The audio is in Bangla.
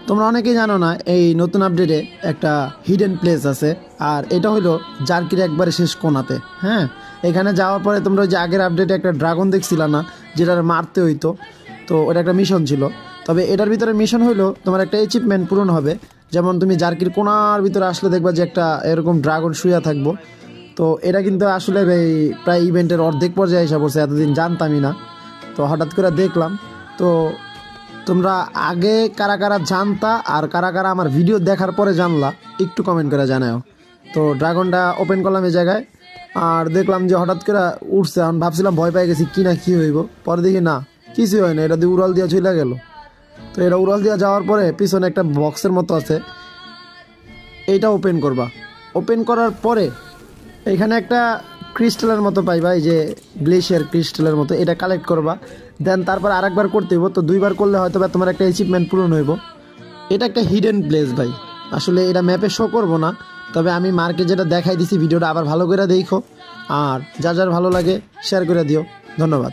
তোমরা অনেকেই জানো না এই নতুন আপডেটে একটা হিডেন প্লেস আছে, আর এটা হলো জার্কির একবারে শেষ কোণাতে। হ্যাঁ, এখানে যাওয়ার পরে তোমরা যে আগের আপডেটে একটা ড্রাগন দেখছিল না, যেটা মারতে হইতো, তো ওটা একটা মিশন ছিল। তবে এটার ভিতরে মিশন হইলো তোমার একটা অ্যাচিভমেন্ট পূরণ হবে। যেমন তুমি জার্কির কোণার ভিতরে আসলে দেখবা যে একটা এরকম ড্রাগন শুয়ে থাকবো। তো এটা কিন্তু আসলে এই প্রায় ইভেন্টের অর্ধেক পর্যায়ে এসে পড়ছে, এতদিন জানতামই না, তো হঠাৎ করে দেখলাম। তো তোমরা আগে কারা কারা জানতা আর কারা কারা আমার ভিডিও দেখার পরে জানলা, একটু কমেন্ট করে জানাও। তো ড্রাগনটা ওপেন করলাম এই জায়গায়, আর দেখলাম যে হঠাৎ করে উঠছে। আমি ভাবছিলাম ভয় পেয়ে গেছি কি না কি হইব, পরে দেখি না কিছুই হয় না, এটা দিয়ে উড়াল দিয়া চলে গেল। তো এটা উড়াল দিয়া যাওয়ার পরে পিছনে একটা বক্সের মতো আছে, এইটা ওপেন করবা। ওপেন করার পরে এখানে একটা ক্রিস্টালের মতো পাইবা, এই যে গ্লেশিয়ার ক্রিস্টালের মতো, এটা কালেক্ট করবা। দেন তারপর আরেকবার করতে হইব, তো দুইবার করলে হয়তো বা তোমার একটা অ্যাচিভমেন্ট পূরণ হইব। এটা একটা হিডেন প্লেস ভাই, আসলে এটা ম্যাপে শো করবো না, তবে আমি মার্কে যেটা দেখাই দিছি ভিডিওটা আবার ভালো করে দেখো, আর যার যার ভালো লাগে শেয়ার করে দিও। ধন্যবাদ।